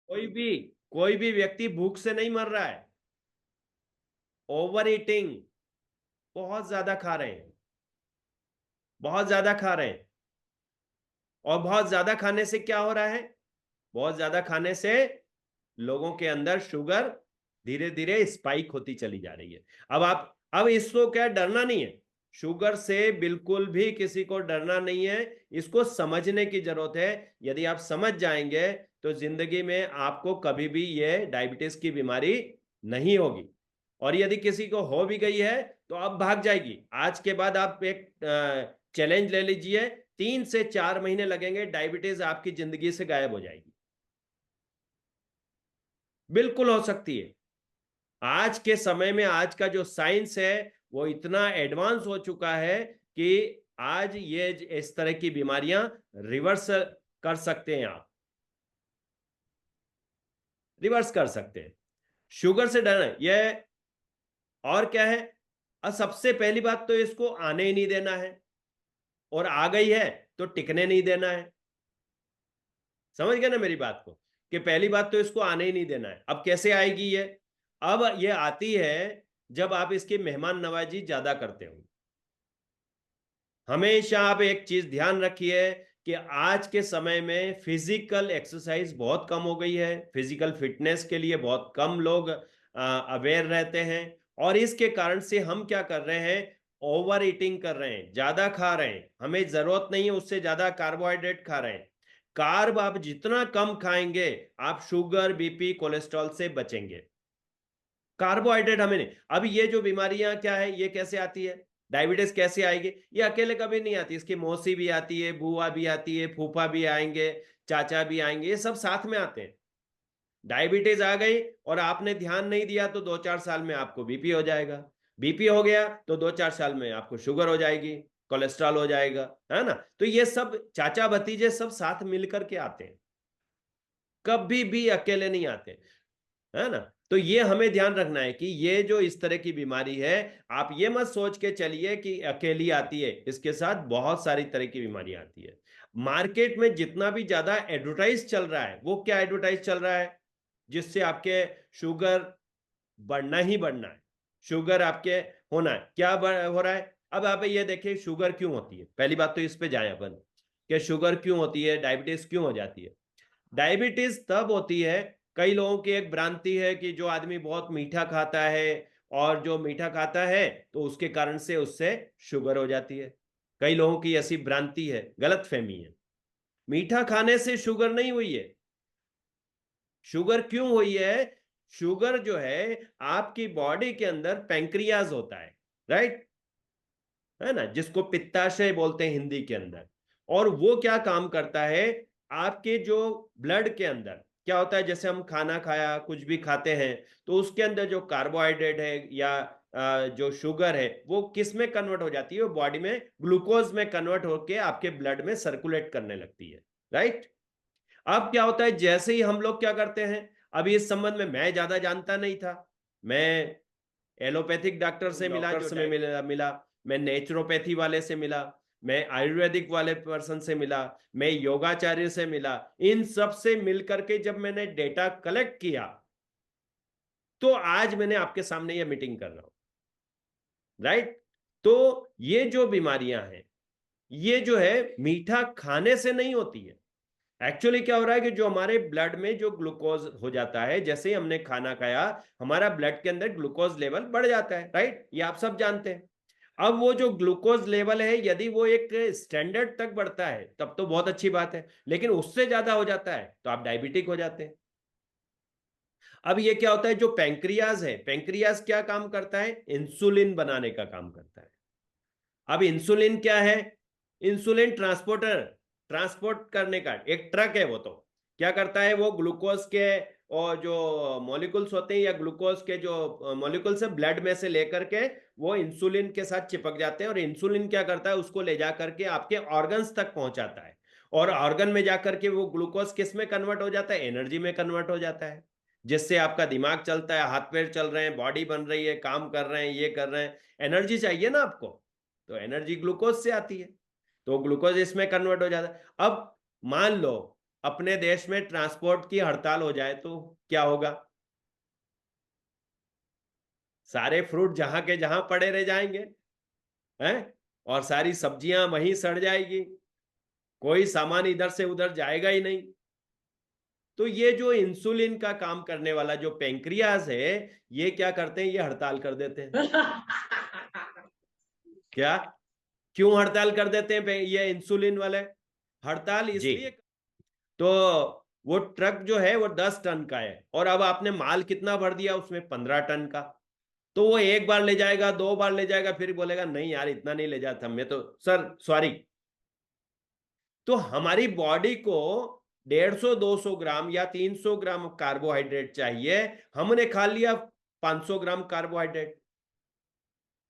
कोई भी कोई भी व्यक्ति भूख से नहीं मर रहा है। ओवर ईटिंग, बहुत ज्यादा खा रहे हैं, बहुत ज्यादा खा रहे हैं। और बहुत ज्यादा खाने से क्या हो रहा है? बहुत ज्यादा खाने से लोगों के अंदर शुगर धीरे धीरे स्पाइक होती चली जा रही है। अब इसको क्या डरना नहीं है, शुगर से बिल्कुल भी किसी को डरना नहीं है। इसको समझने की जरूरत है। यदि आप समझ जाएंगे तो जिंदगी में आपको कभी भी ये डायबिटीज की बीमारी नहीं होगी। और यदि किसी को हो भी गई है तो अब भाग जाएगी। आज के बाद आप एक चैलेंज ले लीजिए, 3 से 4 महीने लगेंगे, डायबिटीज आपकी जिंदगी से गायब हो जाएगी। बिल्कुल हो सकती है। आज के समय में आज का जो साइंस है वो इतना एडवांस हो चुका है कि आज ये इस तरह की बीमारियां रिवर्स कर सकते हैं। आप रिवर्स कर सकते हैं। शुगर से डरना ये और क्या है? सबसे पहली बात तो इसको आने ही नहीं देना है, और आ गई है तो टिकने नहीं देना है। समझ गए ना मेरी बात को? कि पहली बात तो इसको आने ही नहीं देना है। अब कैसे आएगी ये? अब ये आती है जब आप इसकी मेहमान नवाजी ज्यादा करते हो। हमेशा आप एक चीज ध्यान रखिए कि आज के समय में फिजिकल एक्सरसाइज बहुत कम हो गई है, फिजिकल फिटनेस के लिए बहुत कम लोग अवेयर रहते हैं। और इसके कारण से हम क्या कर रहे हैं? ओवर ईटिंग कर रहे हैं, ज्यादा खा रहे हैं, हमें जरूरत नहीं है उससे ज्यादा कार्बोहाइड्रेट खा रहे हैं। कार्ब आप जितना कम खाएंगे आप शुगर बीपी कोलेस्ट्रॉल से बचेंगे। कार्बोहाइड्रेट हमें नहीं। अब ये जो बीमारियां क्या है, ये कैसे आती है? डायबिटीज कैसे आएगी? ये अकेले कभी नहीं आती, इसकी मौसी भी आती है, बुआ भी आती है, फूफा भी आएंगे, चाचा भी आएंगे, ये सब साथ में आते हैं। डायबिटीज आ गई और आपने ध्यान नहीं दिया तो 2-4 साल में आपको बीपी हो जाएगा। बीपी हो गया तो 2-4 साल में आपको शुगर हो जाएगी, कोलेस्ट्रॉल हो जाएगा, है ना? तो ये सब चाचा भतीजे सब साथ मिलकर के आते हैं, कभी भी अकेले नहीं आते, है ना? तो ये हमें ध्यान रखना है कि ये जो इस तरह की बीमारी है, आप ये मत सोच के चलिए कि अकेली आती है, इसके साथ बहुत सारी तरह की बीमारियां आती है। मार्केट में जितना भी ज्यादा एडवर्टाइज चल रहा है, वो क्या एडवर्टाइज चल रहा है? जिससे आपके शुगर बढ़ना ही बढ़ना है, शुगर आपके होना है। क्या हो रहा है? अब आप ये देखिए शुगर क्यों होती है। पहली बात तो इस पे जाए अपन, कि शुगर क्यों होती है, डायबिटीज क्यों हो जाती है। डायबिटीज तब होती है, कई लोगों की एक भ्रांति है कि जो आदमी बहुत मीठा खाता है, और जो मीठा खाता है तो उसके कारण से उससे शुगर हो जाती है। कई लोगों की ऐसी भ्रांति है, गलत फहमी है। मीठा खाने से शुगर नहीं हुई है। शुगर क्यों हुई है? शुगर जो है आपकी बॉडी के अंदर पैंक्रियाज होता है, राइट, है ना, जिसको पित्ताशय बोलते हैं हिंदी के अंदर। और वो क्या काम करता है? आपके जो ब्लड के अंदर क्या होता है, जैसे हम खाना खाया, कुछ भी खाते हैं, तो उसके अंदर जो कार्बोहाइड्रेट है या जो शुगर है वो किस में कन्वर्ट हो जाती है? वो बॉडी में ग्लूकोज में कन्वर्ट होकर आपके ब्लड में सर्कुलेट करने लगती है, राइट। अब क्या होता है, जैसे ही हम लोग क्या करते हैं, अभी इस संबंध में मैं ज्यादा जानता नहीं था। मैं एलोपैथिक डॉक्टर से मिला, डॉक्टर जो से मिला, मैं नेचुरोपैथी वाले से मिला, मैं आयुर्वेदिक वाले पर्सन से मिला, मैं योगाचार्य से मिला। इन सब से मिलकर के जब मैंने डेटा कलेक्ट किया तो आज मैंने आपके सामने ये मीटिंग कर रहा हूं, राइट। तो ये जो बीमारियां हैं, ये जो है मीठा खाने से नहीं होती है। एक्चुअली क्या हो रहा है कि जो हमारे ब्लड में जो ग्लूकोज हो जाता है, जैसे ही हमने खाना खाया, हमारा ब्लड के अंदर ग्लूकोज लेवल बढ़ जाता है, राइट, ये आप सब जानते हैं। अब वो जो ग्लूकोज लेवल है, यदि वो एक स्टैंडर्ड तक बढ़ता है तब तो बहुत अच्छी बात है, लेकिन उससे ज्यादा हो जाता है तो आप डायबिटिक हो जाते हैं। अब ये क्या होता है, जो पैंक्रियाज है, पैंक्रियाज क्या काम करता है? इंसुलिन बनाने का काम करता है। अब इंसुलिन क्या है? इंसुलिन ट्रांसपोर्टर, ट्रांसपोर्ट करने का एक ट्रक है। वो तो क्या करता है, वो ग्लूकोज के और जो मॉलिक्यूल्स होते हैं, या ग्लूकोज के जो मॉलिक्यूल्स है ब्लड में से लेकर के वो इंसुलिन के साथ चिपक जाते हैं, और इंसुलिन क्या करता है, उसको ले जाकर के आपके ऑर्गन्स तक पहुंचाता है। और ऑर्गन में जाकर के वो ग्लूकोज किस में कन्वर्ट हो जाता है? एनर्जी में कन्वर्ट हो जाता है, जिससे आपका दिमाग चलता है, हाथ पैर चल रहे हैं, बॉडी बन रही है, काम कर रहे हैं, ये कर रहे हैं। एनर्जी चाहिए ना आपको, तो एनर्जी ग्लूकोज से आती है, तो ग्लूकोज इसमें कन्वर्ट हो जाता है। अब मान लो अपने देश में ट्रांसपोर्ट की हड़ताल हो जाए तो क्या होगा? सारे फ्रूट जहां के जहां पड़े रह जाएंगे, हैं? और सारी सब्जियां वहीं सड़ जाएगी, कोई सामान इधर से उधर जाएगा ही नहीं। तो ये जो इंसुलिन का काम करने वाला जो पेंक्रियाज है, ये क्या करते हैं, ये हड़ताल कर देते हैं। क्या? क्यों हड़ताल कर देते हैं ये इंसुलिन वाले? हड़ताल इसलिए, तो वो ट्रक जो है वो 10 टन का है, और अब आपने माल कितना भर दिया उसमें, 15 टन का। तो वो एक बार ले जाएगा, 2 बार ले जाएगा, फिर बोलेगा नहीं यार इतना नहीं ले जाता मैं तो, सर सॉरी। तो हमारी बॉडी को 150-200 ग्राम या 300 ग्राम कार्बोहाइड्रेट चाहिए, हमने खा लिया 500 ग्राम कार्बोहाइड्रेट।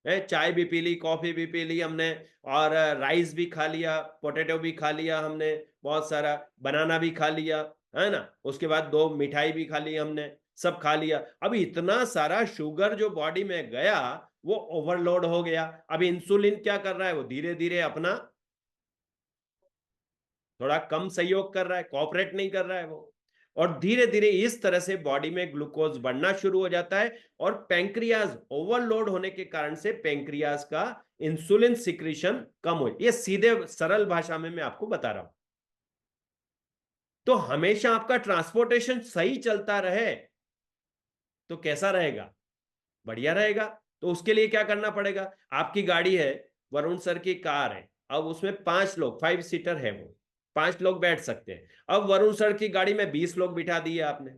चाय भी पी ली, कॉफी भी पी ली हमने, और राइस भी खा लिया, पोटैटो भी खा लिया हमने, बहुत सारा बनाना भी खा लिया, है ना। उसके बाद 2 मिठाई भी खा ली हमने, सब खा लिया। अब इतना सारा शुगर जो बॉडी में गया वो ओवरलोड हो गया। अब इंसुलिन क्या कर रहा है, वो धीरे धीरे अपना थोड़ा कम सहयोग कर रहा है, कोऑपरेट नहीं कर रहा है वो, और धीरे धीरे इस तरह से बॉडी में ग्लूकोज बढ़ना शुरू हो जाता है, और पैंक्रियाज ओवरलोड होने के कारण से पैंक्रियाज का इंसुलिन सिक्रीशन कम हो। ये सीधे सरल भाषा में मैं आपको बता रहा हूं। तो हमेशा आपका ट्रांसपोर्टेशन सही चलता रहे तो कैसा रहेगा? बढ़िया रहेगा। तो उसके लिए क्या करना पड़ेगा? आपकी गाड़ी है, वरुण सर की कार है, अब उसमें 5 लोग, 5 सीटर है, वो 5 लोग बैठ सकते हैं। अब वरुण सर की गाड़ी में 20 लोग बिठा दिए आपने,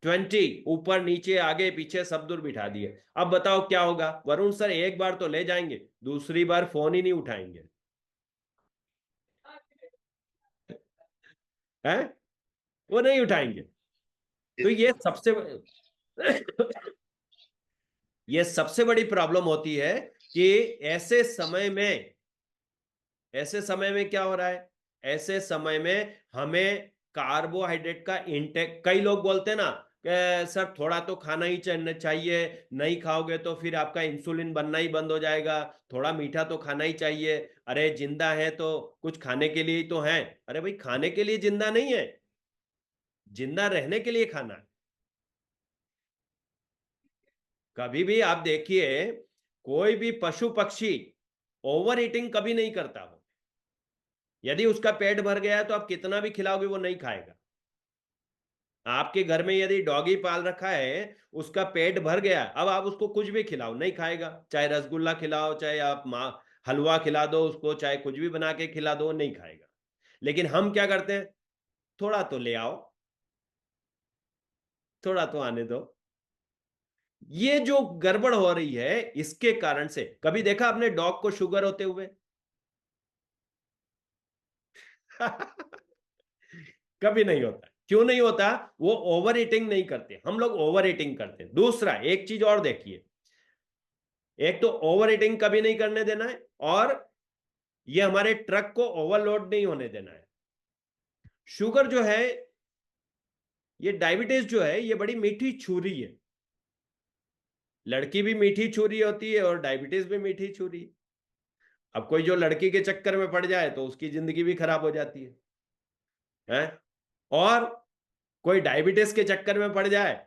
20, ऊपर नीचे आगे पीछे सब दूर बिठा दिए। अब बताओ क्या होगा? वरुण सर एक बार तो ले जाएंगे, दूसरी बार फोन ही नहीं उठाएंगे, है? वो नहीं उठाएंगे। तो ये सबसे बड़ी प्रॉब्लम होती है कि ऐसे समय में, ऐसे समय में क्या हो रहा है, ऐसे समय में हमें कार्बोहाइड्रेट का इंटेक, कई लोग बोलते हैं ना सर थोड़ा तो खाना ही चाहिए, नहीं खाओगे तो फिर आपका इंसुलिन बनना ही बंद हो जाएगा, थोड़ा मीठा तो खाना ही चाहिए। अरे जिंदा है तो कुछ खाने के लिए ही तो है। अरे भाई खाने के लिए जिंदा नहीं है, जिंदा रहने के लिए खाना है। कभी भी आप देखिए, कोई भी पशु पक्षी ओवर ईटिंग कभी नहीं करता हो। यदि उसका पेट भर गया है तो आप कितना भी खिलाओगे वो नहीं खाएगा। आपके घर में यदि डॉगी पाल रखा है, उसका पेट भर गया, अब आप उसको कुछ भी खिलाओ नहीं खाएगा, चाहे रसगुल्ला खिलाओ, चाहे आप हलवा खिला दो उसको, चाहे कुछ भी बना के खिला दो, नहीं खाएगा। लेकिन हम क्या करते हैं, थोड़ा तो ले आओ, थोड़ा तो आने दो। ये जो गड़बड़ हो रही है इसके कारण से, कभी देखा आपने डॉग को शुगर होते हुए? कभी नहीं होता। क्यों नहीं होता? वो ओवर ईटिंग नहीं करते, हम लोग ओवर ईटिंग करते हैं। दूसरा एक चीज और देखिए, एक तो ओवर ईटिंग कभी नहीं करने देना है, और ये हमारे ट्रक को ओवरलोड नहीं होने देना है। शुगर जो है, ये डायबिटीज जो है, ये बड़ी मीठी छुरी है। लड़की भी मीठी छुरी होती है और डायबिटीज भी मीठी छुरी। अब कोई जो लड़की के चक्कर में पड़ जाए तो उसकी जिंदगी भी खराब हो जाती है? और कोई डायबिटीज के चक्कर में पड़ जाए,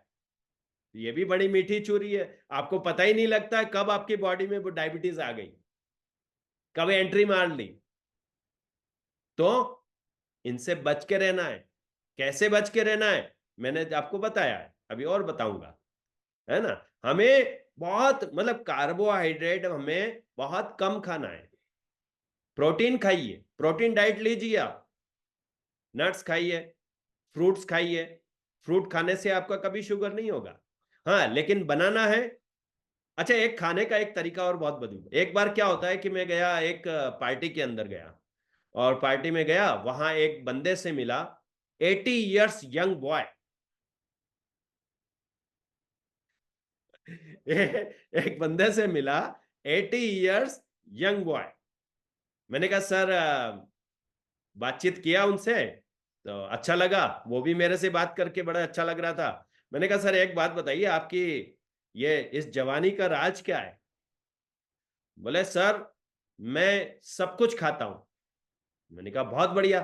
ये भी बड़ी मीठी छुरी है, आपको पता ही नहीं लगता है कब आपकी बॉडी में वो डायबिटीज आ गई, कब एंट्री मार ली। तो इनसे बच के रहना है। कैसे बच के रहना है मैंने आपको बताया है, अभी और बताऊंगा, है ना। हमें बहुत, मतलब कार्बोहाइड्रेट हमें बहुत कम खाना है। प्रोटीन खाइए, प्रोटीन डाइट लीजिए आप, नट्स खाइए, फ्रूट्स खाइए। फ्रूट खाने से आपका कभी शुगर नहीं होगा। हाँ लेकिन बनाना है। अच्छा, एक खाने का एक तरीका और बहुत बदल, एक बार क्या होता है कि मैं गया एक पार्टी के अंदर गया, और पार्टी में गया, वहां एक बंदे से मिला, 80 इयर्स यंग बॉय। एक बंदे से मिला, 80 इयर्स यंग बॉय। मैंने कहा सर, बातचीत किया उनसे तो अच्छा लगा, वो भी मेरे से बात करके बड़ा अच्छा लग रहा था। मैंने कहा सर एक बात बताइए, आपकी ये इस जवानी का राज क्या है? बोले सर मैं सब कुछ खाता हूं। मैंने कहा बहुत बढ़िया,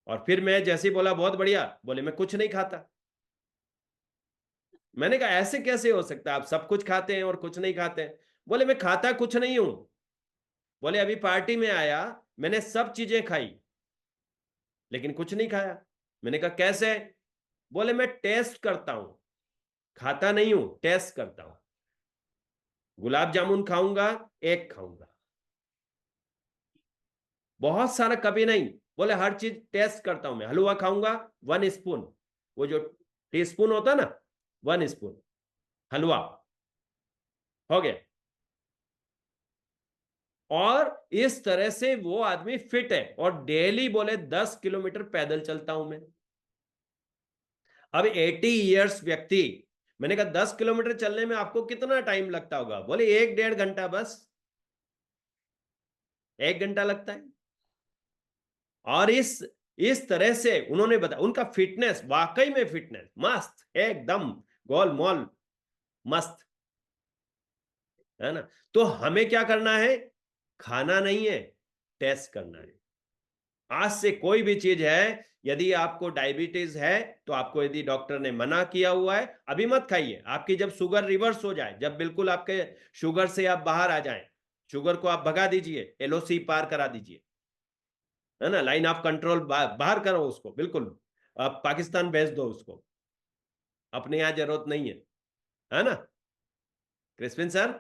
और फिर मैं जैसे ही बोला बहुत बढ़िया, बोले मैं कुछ नहीं खाता। मैंने कहा ऐसे कैसे हो सकता है, आप सब कुछ खाते हैं और कुछ नहीं खाते हैं? बोले मैं खाता कुछ नहीं हूं। बोले अभी पार्टी में आया, मैंने सब चीजें खाई लेकिन कुछ नहीं खाया। मैंने कहा कैसे? बोले मैं टेस्ट करता हूं, खाता नहीं हूं, टेस्ट करता हूं। गुलाब जामुन खाऊंगा, एक खाऊंगा, बहुत सारा कभी नहीं। बोले हर चीज टेस्ट करता हूं मैं। हलवा खाऊंगा 1 स्पून, वो जो टी स्पून होता ना, 1 स्पून हलवा हो गया। और इस तरह से वो आदमी फिट है, और डेली बोले 10 किलोमीटर पैदल चलता हूं मैं। अब 80 ईयर्स व्यक्ति, मैंने कहा 10 किलोमीटर चलने में आपको कितना टाइम लगता होगा? बोले 1 डेढ़ घंटा, बस 1 घंटा लगता है। और इस तरह से उन्होंने बताया, उनका फिटनेस वाकई में फिटनेस मस्त एकदम, गोल मोल मस्त, है ना? तो हमें क्या करना है? खाना नहीं है, टेस्ट करना है। आज से कोई भी चीज है, यदि आपको डायबिटीज है तो आपको यदि डॉक्टर ने मना किया हुआ है, अभी मत खाइए। आपकी जब शुगर रिवर्स हो जाए, जब बिल्कुल आपके शुगर से आप बाहर आ जाएं, शुगर को आप भगा दीजिए, एलओसी पार करा दीजिए, है ना, लाइन ऑफ कंट्रोल बाहर करो उसको बिल्कुल, आप पाकिस्तान भेज दो उसको, अपने यहां जरूरत नहीं है ना? क्रिस्पिन सर,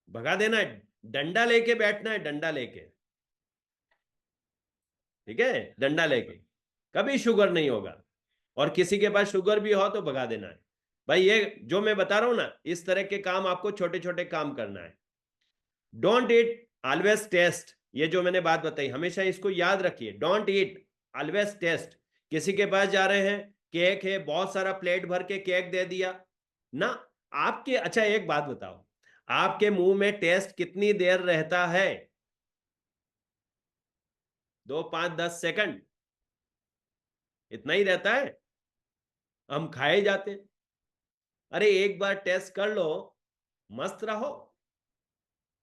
भगा देना है, डंडा लेके बैठना है, डंडा लेके, ठीक है, डंडा लेके, कभी शुगर नहीं होगा। और किसी के पास शुगर भी हो तो भगा देना है। भाई ये जो मैं बता रहा हूं ना, इस तरह के काम आपको छोटे छोटे काम करना है। Don't eat, always taste. ये जो मैंने बात बताई हमेशा इसको याद रखिए, डोंट ईट, ऑलवेज टेस्ट। किसी के पास जा रहे हैं, केक है, बहुत सारा प्लेट भर के केक दे दिया ना, आपके, अच्छा एक बात बताओ, आपके मुंह में टेस्ट कितनी देर रहता है? 2 5 10 सेकंड, इतना ही रहता है। हम खाए जाते हैं। अरे एक बार टेस्ट कर लो, मस्त रहो।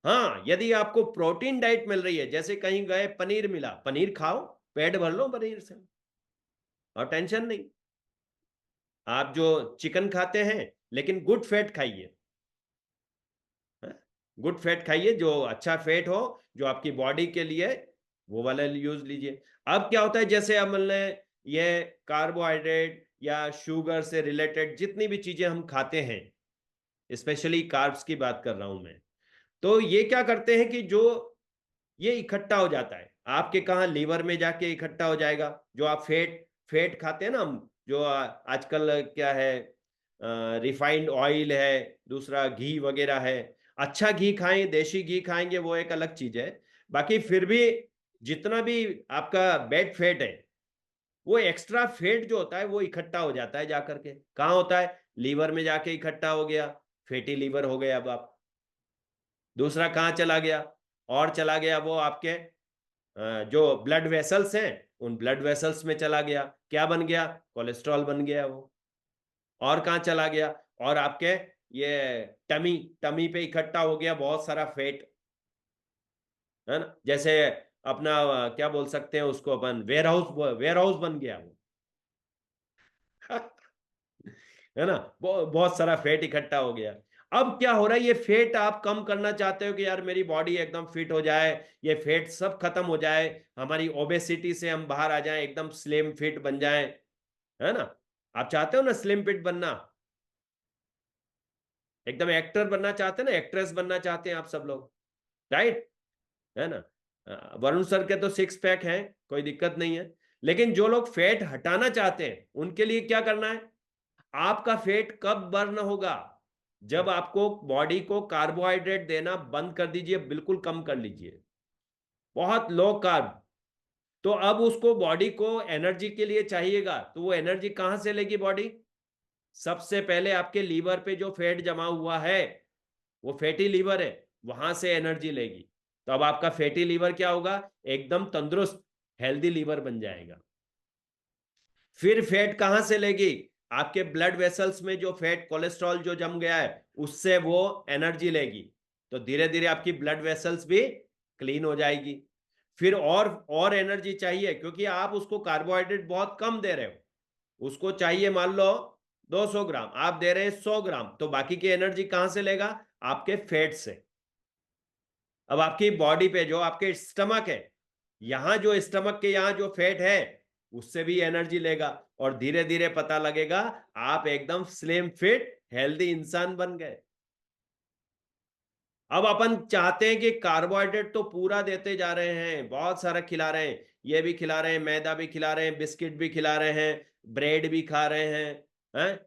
हाँ, यदि आपको प्रोटीन डाइट मिल रही है, जैसे कहीं गए पनीर मिला, पनीर खाओ, पेट भर लो पनीर से, और टेंशन नहीं। आप जो चिकन खाते हैं, लेकिन गुड फैट खाइए, गुड फैट खाइए, जो अच्छा फैट हो, जो आपकी बॉडी के लिए, वो वाला यूज लीजिए। अब क्या होता है, जैसे अब हमने ये कार्बोहाइड्रेट या शुगर से रिलेटेड जितनी भी चीजें हम खाते हैं, स्पेशली कार्ब्स की बात कर रहा हूं मैं, तो ये क्या करते हैं कि जो ये इकट्ठा हो जाता है आपके कहाँ, लीवर में जाके इकट्ठा हो जाएगा। जो आप फेट फेट खाते हैं ना, हम जो आजकल क्या है, रिफाइंड ऑयल है, दूसरा घी वगैरह है। अच्छा घी खाएं, देशी घी खाएंगे, वो एक अलग चीज है। बाकी फिर भी जितना भी आपका बैड फेट है, वो एक्स्ट्रा फेट जो होता है वो इकट्ठा हो जाता है जाकर के, कहाँ होता है? लीवर में जाके इकट्ठा हो गया, फैटी लीवर हो गया। अब आप दूसरा कहाँ चला गया? और चला गया वो आपके जो ब्लड वेसल्स हैं, उन ब्लड वेसल्स में चला गया, क्या बन गया? कोलेस्ट्रॉल बन गया वो। और कहाँ चला गया? और आपके ये टमी टमी पे इकट्ठा हो गया बहुत सारा फैट, है ना? जैसे अपना क्या बोल सकते हैं उसको अपन, वेयर हाउस बन गया वो। है ना? बहुत सारा फैट इकट्ठा हो गया। अब क्या हो रहा है, ये फैट आप कम करना चाहते हो कि यार मेरी बॉडी एकदम फिट हो जाए, ये फैट सब खत्म हो जाए, हमारी ओबेसिटी से हम बाहर आ जाएं, एकदम स्लिम फिट बन जाएं, है ना? आप चाहते हो ना स्लिम फिट बनना, एकदम एक्टर बनना चाहते हैं ना, एक्ट्रेस बनना चाहते हैं आप सब लोग, राइट? है ना? वरुण सर के तो 6 पैक हैं, कोई दिक्कत नहीं है। लेकिन जो लोग फैट हटाना चाहते हैं, उनके लिए क्या करना है? आपका फैट कब बर्न होगा? जब आपको बॉडी को कार्बोहाइड्रेट देना बंद कर दीजिए, बिल्कुल कम कर लीजिए, बहुत लो कार्ब। तो अब उसको बॉडी को एनर्जी के लिए चाहिएगा, तो वो एनर्जी कहां से लेगी बॉडी? सबसे पहले आपके लीवर पे जो फैट जमा हुआ है, वो फैटी लीवर है, वहां से एनर्जी लेगी। तो अब आपका फैटी लीवर क्या होगा? एकदम तंदुरुस्त हेल्दी लीवर बन जाएगा। फिर फैट कहां से लेगी? आपके ब्लड वेसल्स में जो फैट, कोलेस्ट्रॉल जो जम गया है, उससे वो एनर्जी लेगी। तो धीरे धीरे आपकी ब्लड वेसल्स भी क्लीन हो जाएगी। फिर और एनर्जी चाहिए, क्योंकि आप उसको कार्बोहाइड्रेट बहुत कम दे रहे हो। उसको चाहिए मान लो 200 ग्राम, आप दे रहे हैं 100 ग्राम, तो बाकी की एनर्जी कहां से लेगा? आपके फैट से। अब आपकी बॉडी पे जो आपके स्टमक है, यहां जो स्टमक के यहां जो फैट है, उससे भी एनर्जी लेगा, और धीरे धीरे पता लगेगा आप एकदम स्लिम फिट हेल्दी इंसान बन गए। अब अपन चाहते हैं कि कार्बोहाइड्रेट तो पूरा देते जा रहे हैं, बहुत सारा खिला रहे हैं, ये भी खिला रहे हैं, मैदा भी खिला रहे हैं, बिस्किट भी खिला रहे हैं, ब्रेड भी खा रहे हैं,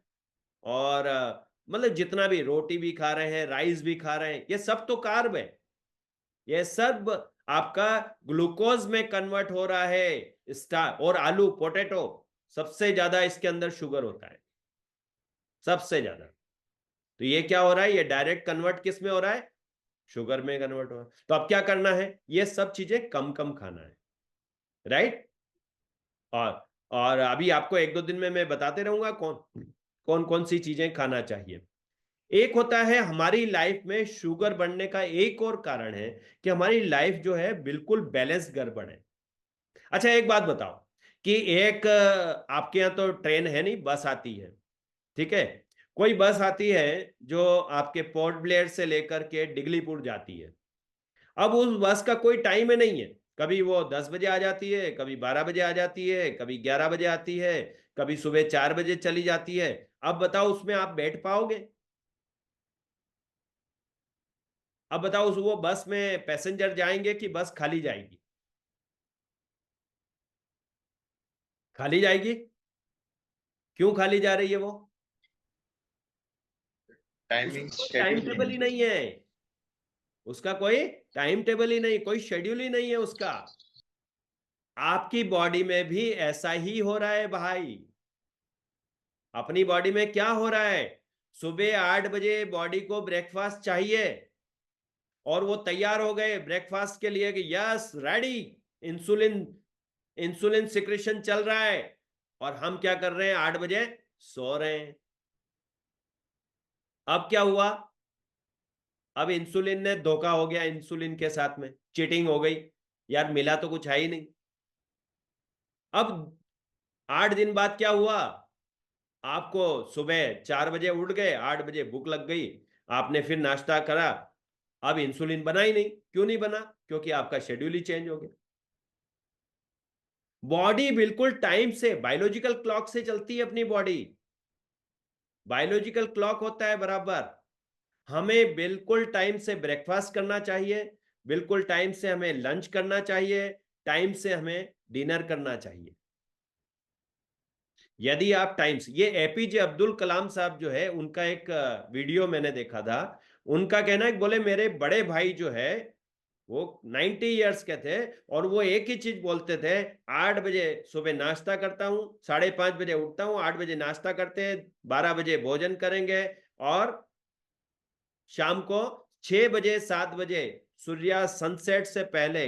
और मतलब जितना भी, रोटी भी खा रहे हैं, राइस भी खा रहे हैं, ये सब तो कार्ब है। ये सब आपका ग्लूकोज में कन्वर्ट हो रहा है। स्टार और आलू, पोटैटो, सबसे ज्यादा इसके अंदर शुगर होता है, सबसे ज्यादा। तो ये क्या हो रहा है? ये डायरेक्ट कन्वर्ट किस में हो रहा है? शुगर में कन्वर्ट हो रहा है। तो अब क्या करना है? ये सब चीजें कम कम खाना है, राइट। और अभी आपको एक दो दिन में मैं बताते रहूंगा कौन कौन कौन सी चीजें खाना चाहिए। एक होता है हमारी लाइफ में शुगर बढ़ने का एक और कारण है कि हमारी लाइफ जो है बिल्कुल बैलेंस गड़बड़ है। अच्छा एक बात बताओ कि एक आपके यहाँ तो ट्रेन है नहीं, बस आती है, ठीक है। कोई बस आती है जो आपके पोर्ट ब्लेयर से लेकर के डिगलीपुर जाती है। अब उस बस का कोई टाइम है नहीं है, कभी वो 10 बजे आ जाती है, कभी 12 बजे आ जाती है, कभी 11 बजे आती है, कभी सुबह 4 बजे चली जाती है। अब बताओ उसमें आप बैठ पाओगे? अब बताओ वो बस में पैसेंजर जाएंगे कि बस खाली जाएगी? खाली जाएगी। क्यों खाली जा रही है वो? टाइमिंग उसका कोई टाइम शेड्यूल टेबल ही नहीं नहीं है। उसका कोई टाइम टेबल ही नहीं, कोई शेड्यूल ही नहीं है उसका। आपकी बॉडी में भी ऐसा ही हो रहा है भाई। अपनी बॉडी में क्या हो रहा है? सुबह 8 बजे बॉडी को ब्रेकफास्ट चाहिए, और वो तैयार हो गए ब्रेकफास्ट के लिए कि yes ready, insulin insulin secretion चल रहा है, और हम क्या कर रहे हैं? 8 बजे सो रहे हैं। अब क्या हुआ? अब इंसुलिन ने धोखा हो गया, इंसुलिन के साथ में चीटिंग हो गई। यार मिला तो कुछ है ही नहीं। अब 8 दिन बाद क्या हुआ? आपको सुबह 4 बजे उठ गए, 8 बजे भूख लग गई, आपने फिर नाश्ता करा। अब इंसुलिन बना ही नहीं। क्यों नहीं बना? क्योंकि आपका शेड्यूल ही चेंज हो गया। बॉडी बिल्कुल टाइम से, बायोलॉजिकल क्लॉक से चलती है अपनी बॉडी। बायोलॉजिकल क्लॉक होता है बराबर। हमें बिल्कुल टाइम से ब्रेकफास्ट करना चाहिए, बिल्कुल टाइम से हमें लंच करना चाहिए, टाइम से हमें डिनर करना चाहिए। यदि आप टाइम से, ये एपीजे अब्दुल कलाम साहब जो है, उनका एक वीडियो मैंने देखा था। उनका कहना है कि बोले मेरे बड़े भाई जो है वो 90 ईयर्स के थे, और वो एक ही चीज बोलते थे, 8 बजे सुबह नाश्ता करता हूं, 5:30 बजे उठता हूं, 8 बजे नाश्ता करते हैं, 12 बजे भोजन करेंगे, और शाम को 6 बजे 7 बजे सूर्या सनसेट से पहले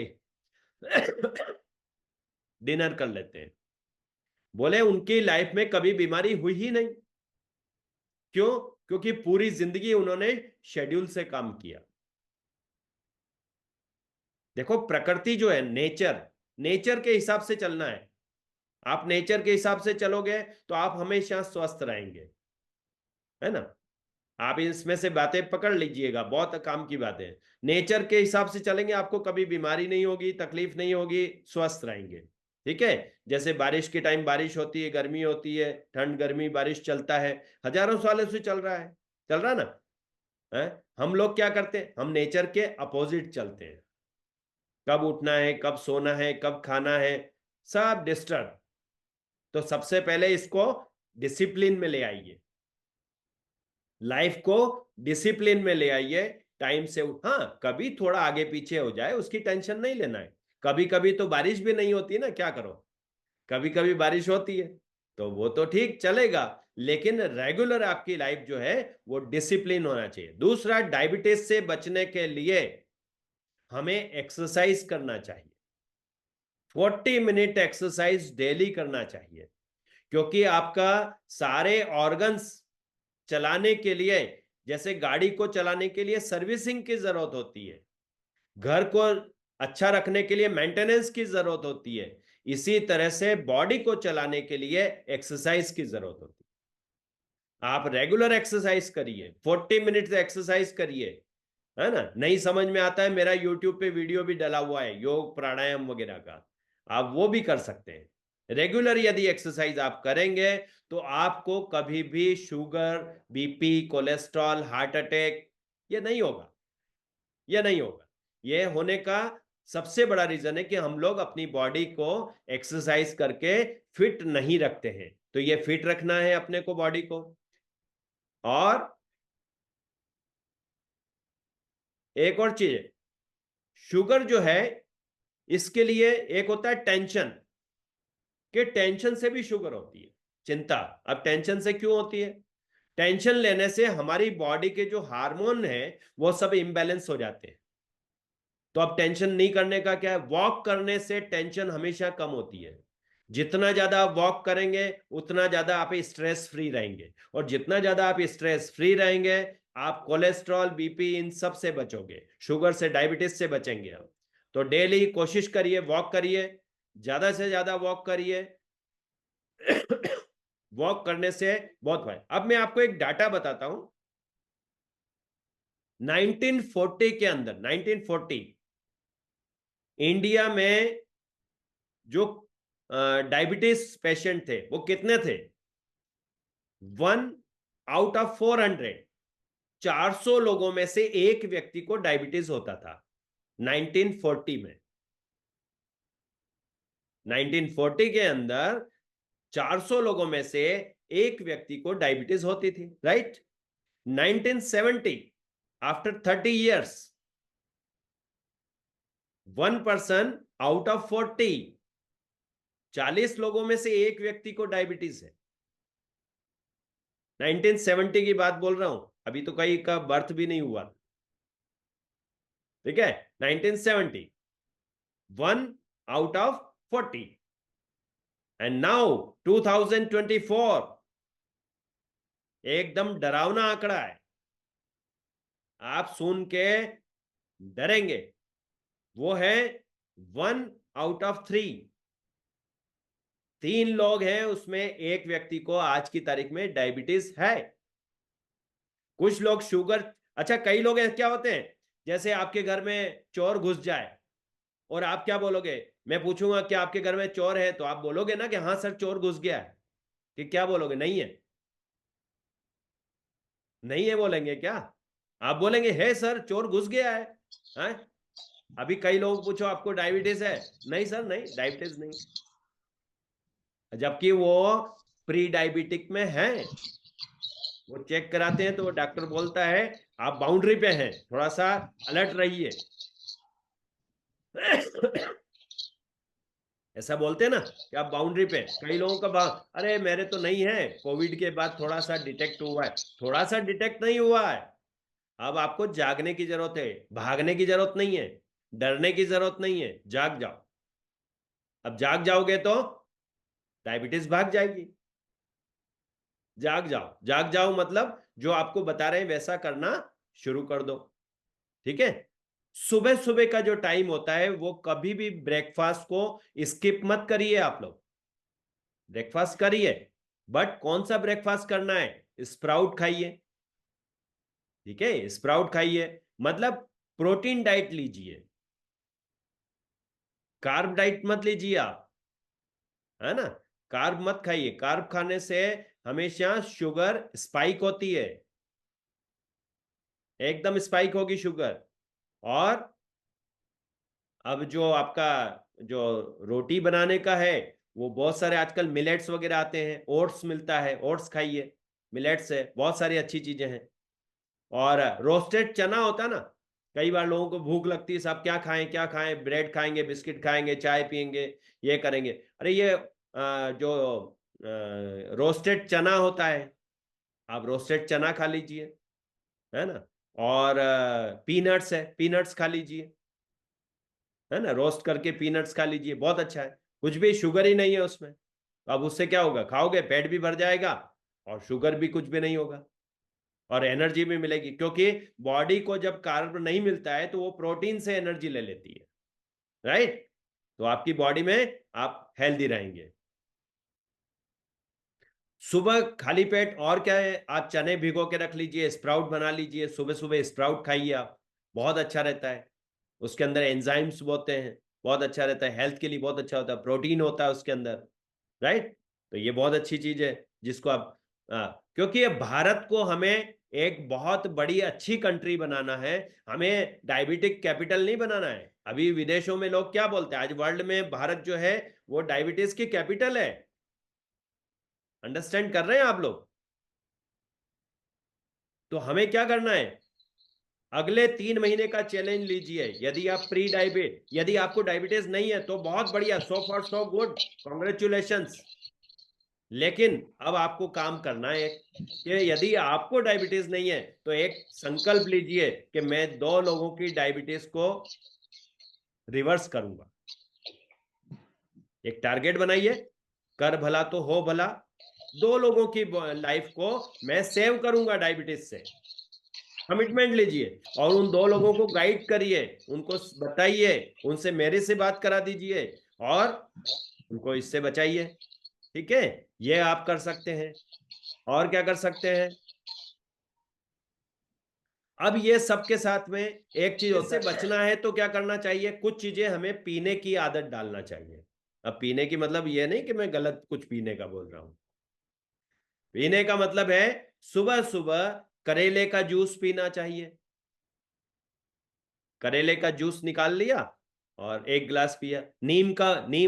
डिनर कर लेते हैं। बोले उनकी लाइफ में कभी बीमारी हुई ही नहीं। क्यों? क्योंकि पूरी जिंदगी उन्होंने शेड्यूल से काम किया। देखो प्रकृति जो है, नेचर, नेचर के हिसाब से चलना है। आप नेचर के हिसाब से चलोगे तो आप हमेशा स्वस्थ रहेंगे, है ना। आप इसमें से बातें पकड़ लीजिएगा, बहुत काम की बातें हैं। नेचर के हिसाब से चलेंगे, आपको कभी बीमारी नहीं होगी, तकलीफ नहीं होगी, स्वस्थ रहेंगे। ठीक है। जैसे बारिश के टाइम बारिश होती है, गर्मी होती है, ठंड गर्मी बारिश चलता है, हजारों सालों से चल रहा है, चल रहा ना है। हम लोग क्या करते हैं? हम नेचर के अपोजिट चलते हैं। कब उठना है, कब सोना है, कब खाना है, सब डिस्टर्ब। तो सबसे पहले इसको डिसिप्लिन में ले आइए, लाइफ को डिसिप्लिन में ले आइए। टाइम से हाँ, कभी थोड़ा आगे पीछे हो जाए उसकी टेंशन नहीं लेना है। कभी कभी तो बारिश भी नहीं होती ना, क्या करो, कभी कभी बारिश होती है, तो वो तो ठीक चलेगा। लेकिन रेगुलर आपकी लाइफ जो है वो डिसिप्लिन होना चाहिए। दूसरा, डायबिटीज से बचने के लिए हमें एक्सरसाइज करना चाहिए। 40 मिनट एक्सरसाइज डेली करना चाहिए, क्योंकि आपका सारे ऑर्गन्स चलाने के लिए, जैसे गाड़ी को चलाने के लिए सर्विसिंग की जरूरत होती है, घर को अच्छा रखने के लिए मेंटेनेंस की जरूरत होती है, इसी तरह से बॉडी को चलाने के लिए एक्सरसाइज की जरूरत होती है। आप रेगुलर एक्सरसाइज करिए, 40 मिनट एक्सरसाइज करिए, है ना। नहीं समझ में आता है, मेरा यूट्यूब पे वीडियो भी डला हुआ है योग प्राणायाम वगैरह का, आप वो भी कर सकते हैं। रेगुलर यदि एक्सरसाइज आप करेंगे तो आपको कभी भी sugar, BP, cholesterol, heart attack ये नहीं होगा, ये नहीं होगा। ये होने का सबसे बड़ा रीजन है कि हम लोग अपनी बॉडी को एक्सरसाइज करके फिट नहीं रखते हैं। तो ये फिट रखना है अपने को, बॉडी को। और एक और चीज है, शुगर जो है इसके लिए एक होता है टेंशन, कि टेंशन से भी शुगर होती है, चिंता। अब टेंशन से क्यों होती है? टेंशन लेने से हमारी बॉडी के जो हार्मोन है वो सब इम्बैलेंस हो जाते हैं। तो अब टेंशन नहीं करने का क्या है, वॉक करने से टेंशन हमेशा कम होती है। जितना ज्यादा आप वॉक करेंगे उतना ज्यादा आप स्ट्रेस फ्री रहेंगे, और जितना ज्यादा आप स्ट्रेस फ्री रहेंगे आप कोलेस्ट्रॉल, बीपी इन सब से बचोगे, शुगर से, डायबिटीज से बचेंगे आप। तो डेली कोशिश करिए, वॉक करिए, ज्यादा से ज्यादा वॉक करिए। वॉक करने से बहुत फायदा। अब मैं आपको एक डाटा बताता हूं। 1940 के अंदर, 1940 इंडिया में जो डायबिटीज पेशेंट थे वो कितने थे? 1 आउट ऑफ 400, 400 लोगों में से एक व्यक्ति को डायबिटीज होता था 1940 में। 1940 के अंदर 400 लोगों में से एक व्यक्ति को डायबिटीज होती थी, right. 1970, after 30 years, 1 person out of 40, 40 लोगों में से एक व्यक्ति को डायबिटीज है। 1970 की बात बोल रहा हूं, अभी तो कहीं का बर्थ भी नहीं हुआ, ठीक है। 1970, 1 आउट ऑफ 40, एंड नाउ 2024, एकदम डरावना आंकड़ा है, आप सुन के डरेंगे। वो है 1 आउट ऑफ 3, 3 लोग हैं उसमें एक व्यक्ति को आज की तारीख में डायबिटीज है। कुछ लोग शुगर, अच्छा कई लोग क्या होते हैं, जैसे आपके घर में चोर घुस जाए और आप क्या बोलोगे, मैं पूछूंगा कि आपके घर में चोर है, तो आप बोलोगे ना कि हाँ सर चोर घुस गया है, कि क्या बोलोगे, नहीं है? नहीं है बोलेंगे क्या? आप बोलेंगे है सर चोर घुस गया है? अभी कई लोग पूछो आपको डायबिटीज है, नहीं सर नहीं डायबिटीज नहीं, जबकि वो प्री डायबिटिक में है। वो चेक कराते हैं तो वो डॉक्टर बोलता है आप बाउंड्री पे हैं, थोड़ा सा अलर्ट रहिए। ऐसा बोलते हैं ना कि आप बाउंड्री पे, कई लोगों का अरे मेरे तो नहीं है, कोविड के बाद थोड़ा सा डिटेक्ट हुआ है, थोड़ा सा डिटेक्ट नहीं हुआ है। अब आपको जागने की जरूरत है, भागने की जरूरत नहीं है, डरने की जरूरत नहीं है, जाग जाओ। अब जाग जाओगे तो डायबिटीज भाग जाएगी। जाग जाओ, जाग जाओ मतलब जो आपको बता रहे हैं वैसा करना शुरू कर दो, ठीक है। सुबह सुबह का जो टाइम होता है वो कभी भी ब्रेकफास्ट को स्किप मत करिए आप लोग, ब्रेकफास्ट करिए, बट कौन सा ब्रेकफास्ट करना है, स्प्राउट खाइए, ठीक है, स्प्राउट खाइए, मतलब प्रोटीन डाइट लीजिए, कार्ब डाइट मत लीजिए आप, है ना। कार्ब मत खाइए, कार्ब खाने से हमेशा शुगर स्पाइक होती है, एकदम स्पाइक होगी शुगर। और अब जो आपका जो रोटी बनाने का है, वो बहुत सारे आजकल मिलेट्स वगैरह आते हैं, ओट्स मिलता है, ओट्स खाइए, मिलेट्स है, बहुत सारी अच्छी चीजें हैं। और रोस्टेड चना होता है ना, कई बार लोगों को भूख लगती है, साहब क्या खाएं क्या खाएं, ब्रेड खाएंगे, बिस्किट खाएंगे, चाय पियेंगे, ये करेंगे। अरे ये जो रोस्टेड चना होता है, आप रोस्टेड चना खा लीजिए, है ना। और पीनट्स है, पीनट्स खा लीजिए, है ना, रोस्ट करके पीनट्स खा लीजिए, बहुत अच्छा है, कुछ भी शुगर ही नहीं है उसमें। तो अब उससे क्या होगा, खाओगे पेट भी भर जाएगा और शुगर भी कुछ भी नहीं होगा, और एनर्जी भी मिलेगी, क्योंकि बॉडी को जब कार्ब नहीं मिलता है तो वो प्रोटीन से एनर्जी ले लेती है। राइट? तो आपकी बॉडी में आप हेल्दी रहेंगे। सुबह खाली पेट और क्या है, आप चने भिगो के रख लीजिए, स्प्राउट बना लीजिए, सुबह सुबह स्प्राउट खाइए आप, बहुत अच्छा रहता है। उसके अंदर एंजाइम्स होते हैं, बहुत अच्छा रहता है, हेल्थ के लिए बहुत अच्छा होता है, प्रोटीन होता है उसके अंदर, राइट? तो ये बहुत अच्छी चीज है जिसको आप क्योंकि ये भारत को हमें एक बहुत बड़ी अच्छी कंट्री बनाना है, हमें डायबिटिक कैपिटल नहीं बनाना है। अभी विदेशों में लोग क्या बोलते हैं, आज वर्ल्ड में भारत जो है वो डायबिटीज की कैपिटल है। अंडरस्टैंड कर रहे हैं आप लोग? तो हमें क्या करना है, अगले 3 महीने का चैलेंज लीजिए। यदि आपको डायबिटीज नहीं है तो बहुत बढ़िया, so for so good, congratulations. लेकिन अब आपको काम करना है कि यदि आपको डायबिटीज नहीं है तो एक संकल्प लीजिए कि मैं 2 लोगों की डायबिटीज को रिवर्स करूंगा। एक टारगेट बनाइए, कर भला तो हो भला, 2 लोगों की लाइफ को मैं सेव करूंगा डायबिटीज से। कमिटमेंट लीजिए और उन 2 लोगों को गाइड करिए, उनको बताइए, उनसे मेरे से बात करा दीजिए और उनको इससे बचाइए। ठीक है, ये आप कर सकते हैं। और क्या कर सकते हैं, अब ये सबके साथ में एक चीज होता है, इससे बचना है तो क्या करना चाहिए, कुछ चीजें हमें पीने की आदत डालना चाहिए। अब पीने की मतलब ये नहीं कि मैं गलत कुछ पीने का बोल रहा हूं। पीने का मतलब है सुबह सुबह करेले का जूस पीना चाहिए। करेले का जूस निकाल लिया और 1 गिलास पिया। नीम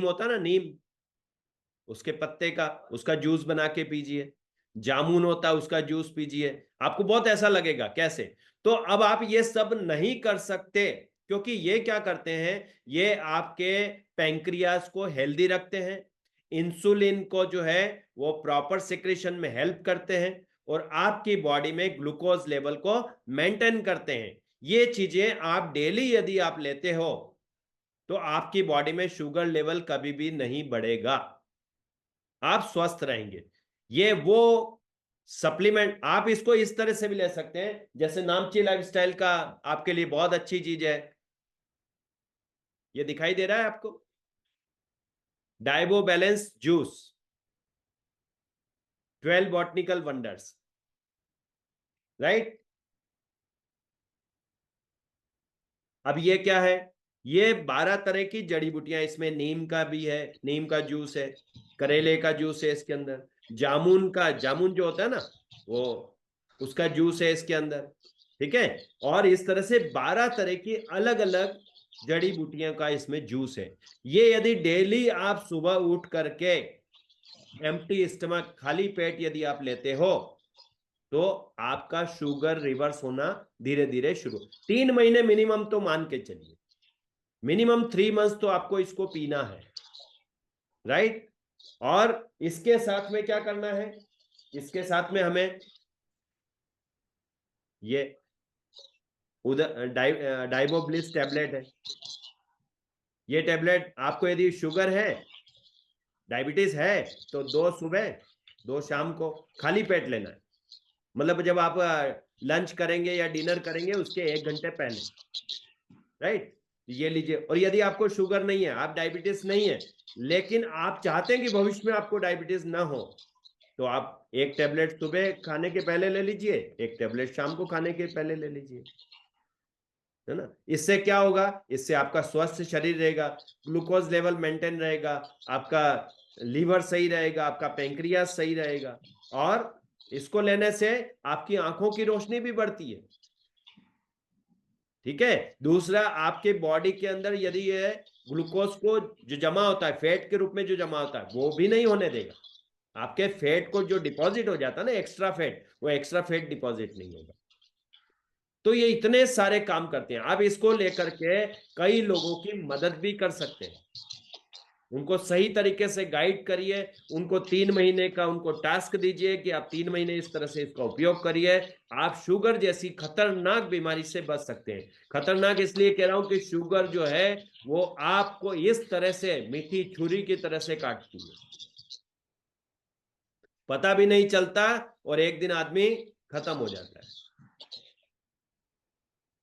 होता ना, नीम, उसके पत्ते का, उसका जूस बना के पीजिए। जामुन होता है, उसका जूस पीजिए। आपको बहुत ऐसा लगेगा कैसे। तो अब आप ये सब नहीं कर सकते क्योंकि ये क्या करते हैं, ये आपके पैंक्रियाज को हेल्दी रखते हैं, इंसुलिन को जो है वो प्रॉपर सिक्रेशन में हेल्प करते हैं और आपकी बॉडी में ग्लूकोज लेवल को मेंटेन करते हैं। ये चीजें आप डेली यदि आप लेते हो तो आपकी बॉडी में शुगर लेवल कभी भी नहीं बढ़ेगा, आप स्वस्थ रहेंगे। ये वो सप्लीमेंट, आप इसको इस तरह से भी ले सकते हैं जैसे नामची लाइफस्टाइल का आपके लिए बहुत अच्छी चीज है। ये दिखाई दे रहा है आपको, डाइबो balance juice, 12 botanical wonders, right? अब ये क्या है, ये 12 तरह की जड़ी बूटियां, इसमें नीम का भी है, नीम का जूस है, करेले का जूस है इसके अंदर, जामुन जो होता है ना वो, उसका जूस है इसके अंदर। ठीक है, और इस तरह से 12 तरह की अलग अलग जड़ी बूटियों का इसमें जूस है। ये यदि डेली आप सुबह उठ करके एम्प्टी स्टमक, खाली पेट यदि आप लेते हो तो आपका शुगर रिवर्स होना धीरे धीरे शुरू, 3 महीने मिनिमम तो मान के चलिए, मिनिमम 3 मंथ तो आपको इसको पीना है, राइट? और इसके साथ में क्या करना है, इसके साथ में हमें ये उधर डाइबोब्लिस टैबलेट है। ये टैबलेट आपको यदि शुगर है, डायबिटीज है, तो 2 सुबह 2 शाम को खाली पेट लेना है। मतलब जब आप लंच करेंगे या डिनर करेंगे उसके 1 घंटे पहले, राइट? ये लीजिए। और यदि आपको शुगर नहीं है, आप डायबिटीज नहीं है, लेकिन आप चाहते हैं कि भविष्य में आपको डायबिटीज ना हो, तो आप 1 टैबलेट सुबह खाने के पहले ले लीजिए, 1 टैबलेट शाम को खाने के पहले ले लीजिए, है ना? इससे क्या होगा, इससे आपका स्वस्थ शरीर रहेगा, ग्लूकोज लेवल मेंटेन रहेगा, आपका लीवर सही रहेगा, आपका पेंक्रियास सही रहेगा, और इसको लेने से आपकी आंखों की रोशनी भी बढ़ती है। ठीक है, दूसरा, आपके बॉडी के अंदर यदि ये ग्लूकोज को जो जमा होता है फैट के रूप में, जो जमा होता है वो भी नहीं होने देगा। आपके फैट को जो डिपॉजिट हो जाता है ना, एक्स्ट्रा फैट, वो एक्स्ट्रा फैट डिपॉजिट नहीं होगा। तो ये इतने सारे काम करते हैं, आप इसको लेकर के कई लोगों की मदद भी कर सकते हैं। उनको सही तरीके से गाइड करिए, उनको 3 महीने का उनको टास्क दीजिए कि आप 3 महीने इस तरह से इसका उपयोग करिए, आप शुगर जैसी खतरनाक बीमारी से बच सकते हैं। खतरनाक इसलिए कह रहा हूं कि शुगर जो है वो आपको इस तरह से मीठी छुरी की तरह से काटती है, पता भी नहीं चलता और एक दिन आदमी खत्म हो जाता है।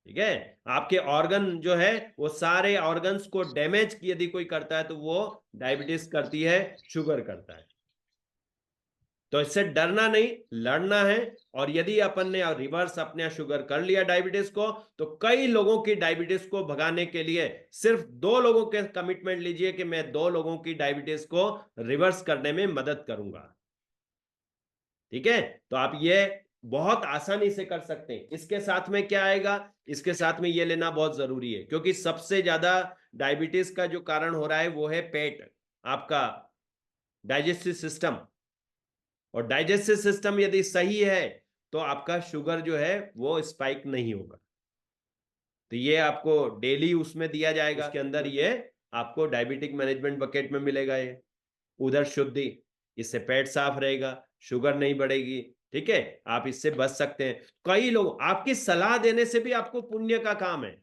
ठीक है। आपके ऑर्गन जो है वो सारे ऑर्गन्स को डैमेज यदि कोई करता है तो वो डायबिटीज करती है, शुगर करता है। तो इससे डरना नहीं, लड़ना है। और यदि अपन ने रिवर्स अपने शुगर कर लिया डायबिटीज को, तो कई लोगों की डायबिटीज को भगाने के लिए सिर्फ 2 लोगों के कमिटमेंट लीजिए कि मैं 2 लोगों की डायबिटीज को रिवर्स करने में मदद करूंगा। ठीक है, तो आप ये बहुत आसानी से कर सकते हैं। इसके साथ में क्या आएगा, इसके साथ में ये लेना बहुत जरूरी है, क्योंकि सबसे ज्यादा डायबिटीज का जो कारण हो रहा है वो है पेट, आपका डाइजेस्टिव सिस्टम। और डाइजेस्टिव सिस्टम यदि सही है तो आपका शुगर जो है वो स्पाइक नहीं होगा। तो ये आपको डेली उसमें दिया जाएगा, उसके अंदर ये आपको डायबिटिक मैनेजमेंट बकेट में मिलेगा। ये उधर शुद्धि, इससे पेट साफ रहेगा, शुगर नहीं बढ़ेगी। ठीक है, आप इससे बच सकते हैं। कई लोग आपकी सलाह देने से भी आपको पुण्य का काम है।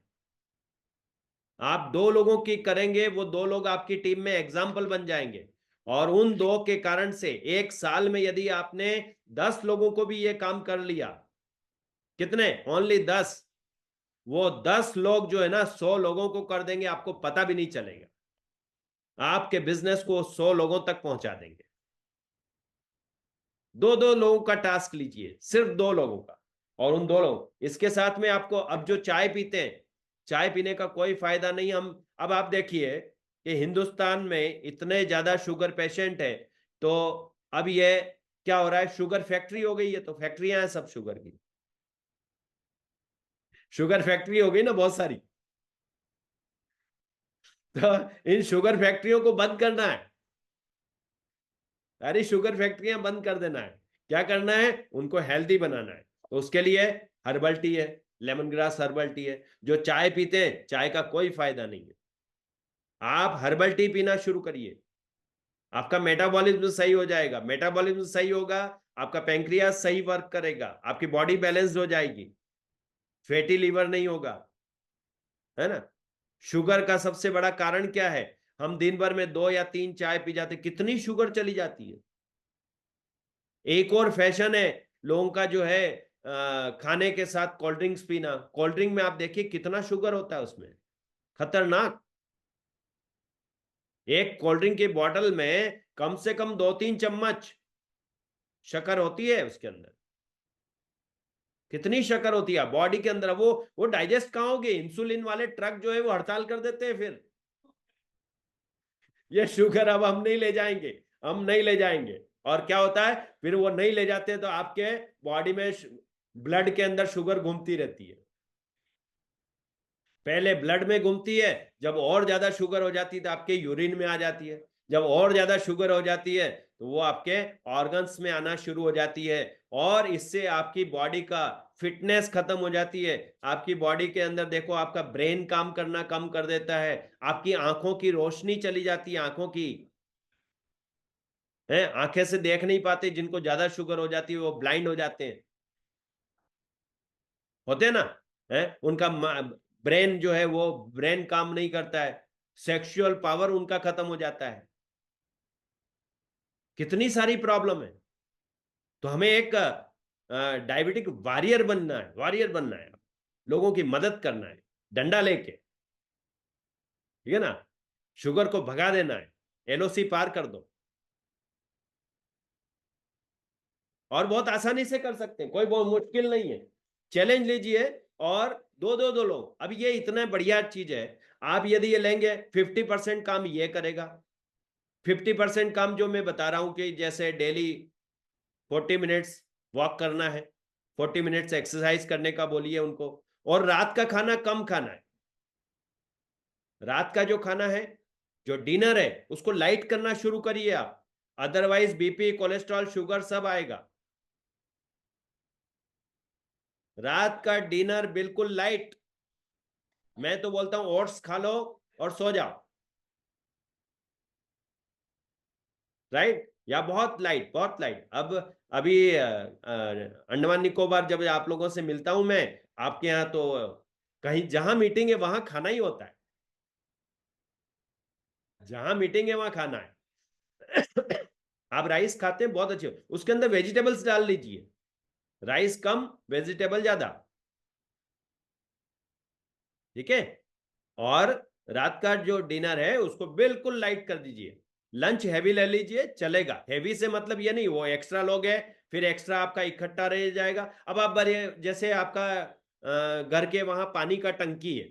आप 2 लोगों की करेंगे, वो 2 लोग आपकी टीम में एग्जाम्पल बन जाएंगे। और उन 2 के कारण से 1 साल में यदि आपने 10 लोगों को भी ये काम कर लिया, कितने, ओनली 10, वो 10 लोग जो है ना 100 लोगों को कर देंगे, आपको पता भी नहीं चलेगा। आपके बिजनेस को 100 लोगों तक पहुंचा देंगे। 2-2 लोगों का टास्क लीजिए, सिर्फ 2 लोगों का। और उन 2 लोग, इसके साथ में आपको अब जो चाय पीते हैं, चाय पीने का कोई फायदा नहीं। हम अब आप देखिए कि हिंदुस्तान में इतने ज्यादा शुगर पेशेंट है, तो अब ये क्या हो रहा है, शुगर फैक्ट्री हो गई है। तो फैक्ट्रियां हैं सब शुगर की, शुगर फैक्ट्री हो गई ना बहुत सारी। तो इन शुगर फैक्ट्रियों को बंद करना है, सारी शुगर फैक्ट्रियां बंद कर देना है। क्या करना है, उनको हेल्दी बनाना है। तो उसके लिए हर्बल टी है, लेमन ग्रास हर्बल टी है। जो चाय पीते हैं, चाय का कोई फायदा नहीं है, आप हर्बल टी पीना शुरू करिए। आपका मेटाबॉलिज्म सही हो जाएगा, मेटाबॉलिज्म सही होगा, आपका पैंक्रियास सही वर्क करेगा, आपकी बॉडी बैलेंस्ड हो जाएगी, फैटी लीवर नहीं होगा, है ना। शुगर का सबसे बड़ा कारण क्या है, हम दिन भर में 2 या 3 चाय पी जाते, कितनी शुगर चली जाती है। एक और फैशन है लोगों का जो है खाने के साथ कोल्ड ड्रिंक्स पीना। कोल्ड ड्रिंक में आप देखिए कितना शुगर होता है उसमें, खतरनाक। एक कोल्ड ड्रिंक की बोतल में कम से कम 2-3 चम्मच शक्कर होती है उसके अंदर। कितनी शक्कर होती है बॉडी के अंदर, वो डाइजेस्ट कहाँ होगी। इंसुलिन वाले ट्रक जो है वो हड़ताल कर देते हैं फिर। ये शुगर अब हम नहीं ले जाएंगे, हम नहीं ले जाएंगे। और क्या होता है फिर, वो नहीं ले जाते तो आपके बॉडी में ब्लड के अंदर शुगर घूमती रहती है। पहले ब्लड में घूमती है, जब और ज्यादा शुगर हो जाती है तो आपके यूरिन में आ जाती है, जब और ज्यादा शुगर हो जाती है तो वो आपके ऑर्गन्स में आना शुरू हो जाती है। और इससे आपकी बॉडी का फिटनेस खत्म हो जाती है। आपकी बॉडी के अंदर देखो, आपका ब्रेन काम करना कम कर देता है, आपकी आंखों की रोशनी चली जाती है, आंखों की है, आंखें से देख नहीं पाते। जिनको ज्यादा शुगर हो जाती है वो ब्लाइंड हो जाते हैं, होते हैं ना, है उनका ब्रेन जो है वो ब्रेन काम नहीं करता है, सेक्सुअल पावर उनका खत्म हो जाता है, कितनी सारी प्रॉब्लम है। तो हमें एक डायबिटिक वॉरियर बनना है, वॉरियर बनना है, लोगों की मदद करना है डंडा लेके। ठीक है ना, शुगर को भगा देना है, एलओसी पार कर दो। और बहुत आसानी से कर सकते हैं, कोई बहुत मुश्किल नहीं है। चैलेंज लीजिए, और 2-2 लोग, अब ये इतना बढ़िया चीज है। आप यदि ये लेंगे 50% काम ये करेगा। 50% काम जो मैं बता रहा हूं कि जैसे डेली 40 मिनट्स वॉक करना है, 40 मिनट्स एक्सरसाइज करने का बोलिए उनको। और रात का खाना कम खाना है, रात का जो खाना है, जो डिनर है, उसको लाइट करना शुरू करिए आप। अदरवाइज बीपी, कोलेस्ट्रॉल, शुगर सब आएगा। रात का डिनर बिल्कुल लाइट। मैं तो बोलता हूं ओट्स खा लो और सो जाओ, राइट, या बहुत लाइट, बहुत लाइट। अब अभी अंडमान निकोबार जब आप लोगों से मिलता हूं मैं, आपके यहाँ तो कहीं जहां मीटिंग है वहां खाना ही होता है, जहां मीटिंग है वहां खाना है। आप राइस खाते हैं, बहुत अच्छे, उसके अंदर वेजिटेबल्स डाल लीजिए, राइस कम वेजिटेबल ज्यादा। ठीक है। और रात का जो डिनर है उसको बिल्कुल लाइट कर दीजिए। लंच हैवी ले लीजिए, चलेगा। हैवी से मतलब ये नहीं वो एक्स्ट्रा लोग है फिर एक्स्ट्रा आपका इकट्ठा रह जाएगा। अब आप बड़े जैसे आपका घर के वहां पानी का टंकी है,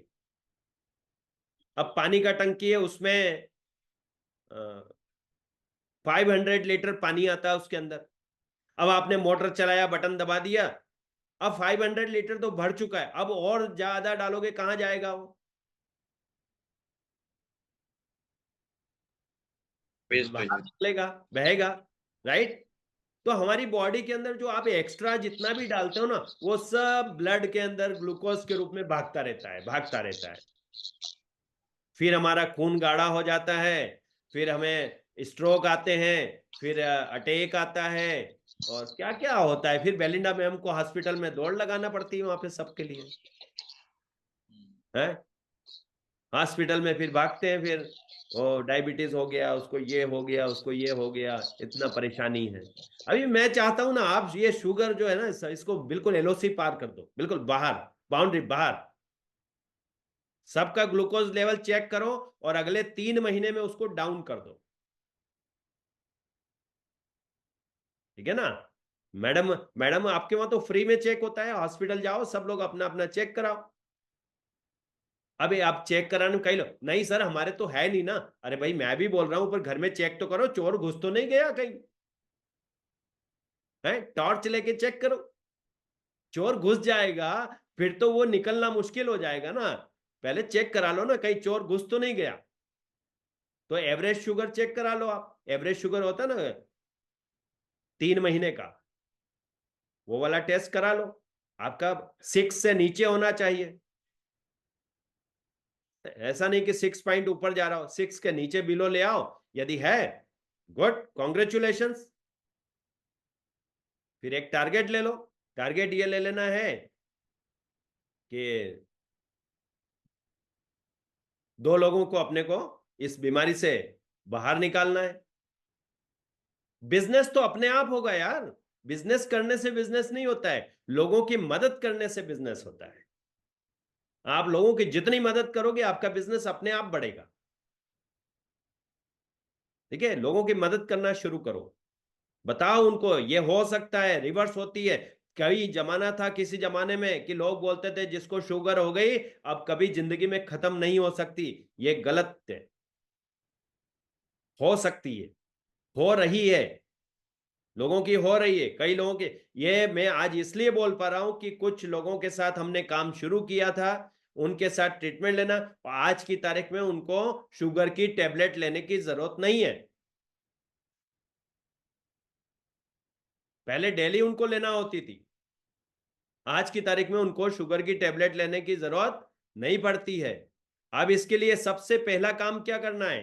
अब पानी का टंकी है उसमें 500 लीटर पानी आता है उसके अंदर। अब आपने मोटर चलाया, बटन दबा दिया, अब 500 लीटर तो भर चुका है, अब और ज्यादा डालोगे कहां जाएगा वो? वेस्ट हो बाहर जाए। निकलेगा, बहेगा। राइट। तो हमारी बॉडी के अंदर जो आप एक्स्ट्रा जितना भी डालते हो ना, वो सब ब्लड के अंदर ग्लूकोज के रूप में भागता रहता है, भागता रहता है। फिर हमारा खून गाढ़ा हो जाता है, फिर हमें स्ट्रोक आते हैं, फिर अटैक आता है, और क्या क्या होता है। फिर बेलिंडा में हमको हॉस्पिटल में दौड़ लगाना पड़ती है वहां पे सबके लिए, है। हॉस्पिटल में फिर भागते हैं, फिर वो डायबिटीज हो गया उसको, ये हो गया उसको, ये हो गया, इतना परेशानी है। अभी मैं चाहता हूं ना आप ये शुगर जो है ना इसको बिल्कुल एलओसी पार कर दो, बिल्कुल बाहर, बाउंड्री बाहर। सबका ग्लूकोज लेवल चेक करो और अगले 3 महीने में उसको डाउन कर दो। ठीक है ना। मैडम, मैडम आपके वहां तो फ्री में चेक होता है, हॉस्पिटल जाओ सब लोग अपना अपना चेक कराओ। अभी आप चेक कराने कई लोग, नहीं सर हमारे तो है नहीं ना। अरे भाई मैं भी बोल रहा हूं पर घर में चेक तो करो, चोर घुस तो नहीं गया कहीं, है। टॉर्च लेके चेक करो। चोर घुस जाएगा फिर तो वो निकलना मुश्किल हो जाएगा ना। पहले चेक करा लो ना कहीं चोर घुस तो नहीं गया। तो एवरेज शुगर चेक करा लो आप, एवरेज शुगर होता ना 3 महीने का, वो वाला टेस्ट करा लो। आपका 6 से नीचे होना चाहिए। ऐसा नहीं कि 6 पॉइंट ऊपर जा रहा हो, 6 के नीचे बिलो ले आओ। यदि है, गुड, कॉन्ग्रेचुलेशन। फिर एक टारगेट ले लो। टारगेट ये ले लेना है कि 2 लोगों को अपने को इस बीमारी से बाहर निकालना है। बिजनेस तो अपने आप होगा यार। बिजनेस करने से बिजनेस नहीं होता है, लोगों की मदद करने से बिजनेस होता है। आप लोगों की जितनी मदद करोगे आपका बिजनेस अपने आप बढ़ेगा। ठीक है, लोगों की मदद करना शुरू करो। बताओ उनको ये हो सकता है, रिवर्स होती है। कई जमाना था किसी जमाने में कि लोग बोलते थे जिसको शुगर हो गई अब कभी जिंदगी में खत्म नहीं हो सकती। ये गलत है। हो सकती है, हो रही है, लोगों की हो रही है, कई लोगों की। ये मैं आज इसलिए बोल पा रहा हूं कि कुछ लोगों के साथ हमने काम शुरू किया था, उनके साथ ट्रीटमेंट लेना, और आज की तारीख में उनको शुगर की टेबलेट लेने की जरूरत नहीं है। पहले डेली उनको लेना होती थी, आज की तारीख में उनको शुगर की टेबलेट लेने की जरूरत नहीं पड़ती है। अब इसके लिए सबसे पहला काम क्या करना है?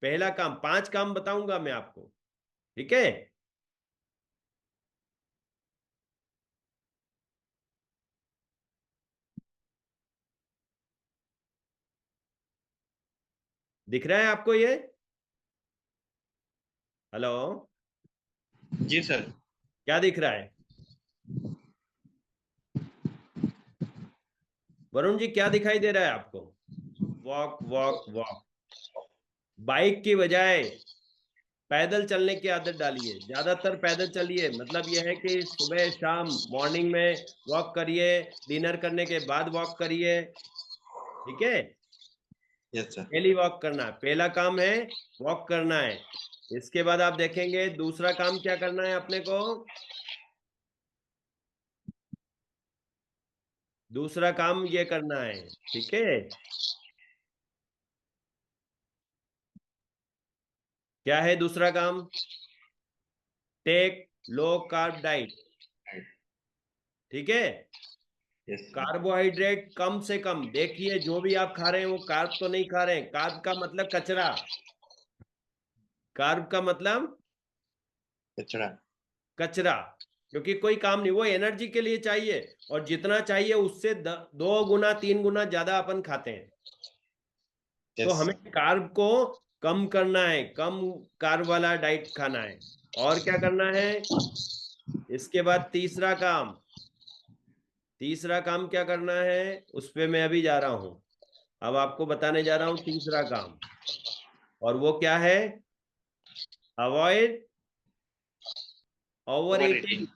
पहला काम, 5 काम बताऊंगा मैं आपको। ठीक है। दिख रहा है आपको ये? हेलो। जी सर। क्या दिख रहा है? वरुण जी क्या दिखाई दे रहा है आपको? Walk walk walk. बाइक की बजाय पैदल चलने की आदत डालिए, ज्यादातर पैदल चलिए। मतलब यह है कि सुबह शाम मॉर्निंग में वॉक करिए, डिनर करने के बाद वॉक करिए। ठीक है। Yes sir. डेली वॉक करना है, पहला काम है, वॉक करना है। इसके बाद आप देखेंगे दूसरा काम क्या करना है अपने को। दूसरा काम ये करना है, ठीक है। क्या है दूसरा काम? Take low carb diet. ठीक है। Yes sir. कार्बोहाइड्रेट कम से कम देखिए, जो भी आप खा रहे हैं वो कार्ब तो नहीं खा रहे हैं। कार्ब का मतलब कचरा, कार्ब का मतलब कचरा। कचरा। क्योंकि कोई काम नहीं, वो एनर्जी के लिए चाहिए, और जितना चाहिए उससे 2 गुना 3 गुना ज्यादा अपन खाते हैं। तो यस हमें सर। कार्ब को कम करना है, कम कार्ब वाला डाइट खाना है। और क्या करना है? इसके बाद तीसरा काम, तीसरा काम क्या करना है उस पे मैं अभी जा रहा हूं। अब आपको बताने जा रहा हूं तीसरा काम, और वो क्या है? Avoid over eating.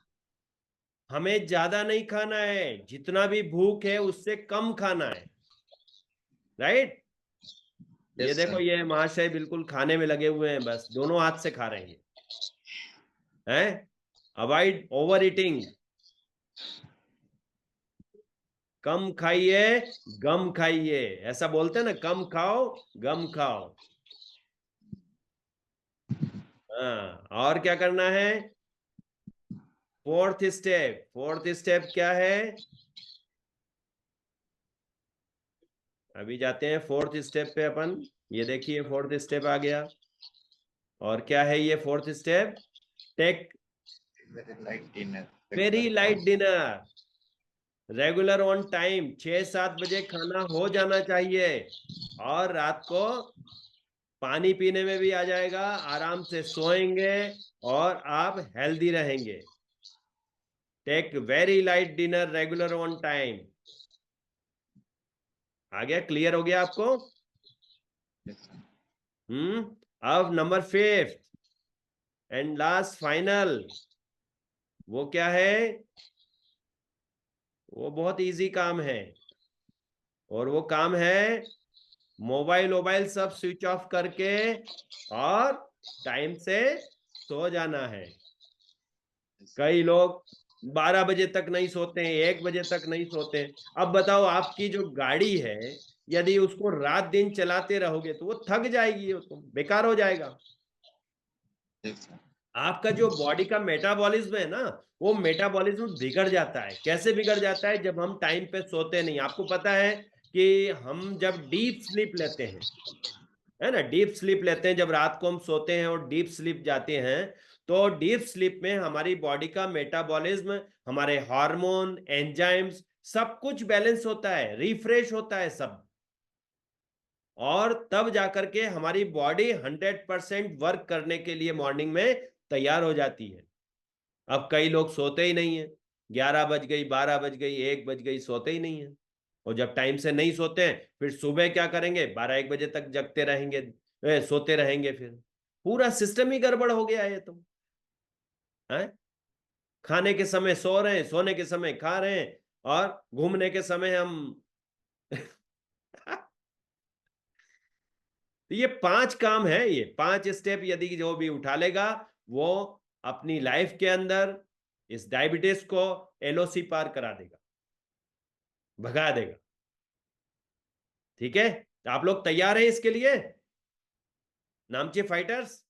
हमें ज्यादा नहीं खाना है, जितना भी भूख है उससे कम खाना है, राइट? ये Yes, देखो, sir. ये महाशय बिल्कुल खाने में लगे हुए हैं, बस दोनों हाथ से खा रहे हैं। Avoid over eating. कम खाइए, गम खाइए, ऐसा बोलते हैं ना, कम खाओ गम खाओ। हाँ, और क्या करना है? फोर्थ स्टेप क्या है? अभी जाते हैं फोर्थ स्टेप पे अपन। ये देखिए फोर्थ स्टेप आ गया। और क्या है ये fourth step? Take Very light dinner. Very Regular light on. Dinner, regular on time. 6-7 बजे खाना हो जाना चाहिए। और रात को पानी पीने में भी आ जाएगा, आराम से सोएंगे और आप हेल्दी रहेंगे। Take very light dinner, regular on time. आ गया? क्लियर हो गया आपको? Yes, sir. अब number 5th and last final, वो क्या है? वो बहुत इजी काम है, और वो काम है मोबाइल वोबाइल सब स्विच ऑफ करके और टाइम से सो जाना है। कई लोग 12 बजे तक नहीं सोते हैं, 1 बजे तक नहीं सोते हैं। अब बताओ, आपकी जो गाड़ी है, यदि उसको रात दिन चलाते रहोगे तो वो थक जाएगी, वो तो बेकार हो जाएगा। Yes, sir. आपका जो बॉडी का मेटाबॉलिज्म है ना, वो मेटाबॉलिज्म बिगड़ जाता है। कैसे बिगड़ जाता है? जब हम टाइम पे सोते नहीं। आपको पता है कि हम जब डीप स्लीप लेते हैं, है ना, डीप स्लीप लेते हैं, जब रात को हम सोते हैं और डीप स्लीप जाते हैं, तो डीप स्लीप में हमारी बॉडी का मेटाबॉलिज्म, हमारे हार्मोन, एंजाइम्स, सब कुछ बैलेंस होता है, रिफ्रेश होता है सब। और तब जाकर के हमारी बॉडी 100% वर्क करने के लिए मॉर्निंग में तैयार हो जाती है। अब कई लोग सोते ही नहीं है, 11 बज गई, 12 बज गई, 1 बज गई, सोते ही नहीं है। और जब टाइम से नहीं सोते हैं, फिर सुबह क्या करेंगे? 12-1 बजे तक जगते रहेंगे, सोते रहेंगे। फिर पूरा सिस्टम ही गड़बड़ हो गया है। तो है, खाने के समय सो रहे हैं, सोने के समय खा रहे हैं, और घूमने के समय हम तो ये 5 काम है, ये 5 स्टेप यदि जो भी उठा लेगा, वो अपनी लाइफ के अंदर इस डायबिटीज को एलओसी पार करा देगा, भगा देगा। ठीक है? तो आप लोग तैयार हैं इसके लिए, नामचे फाइटर्स?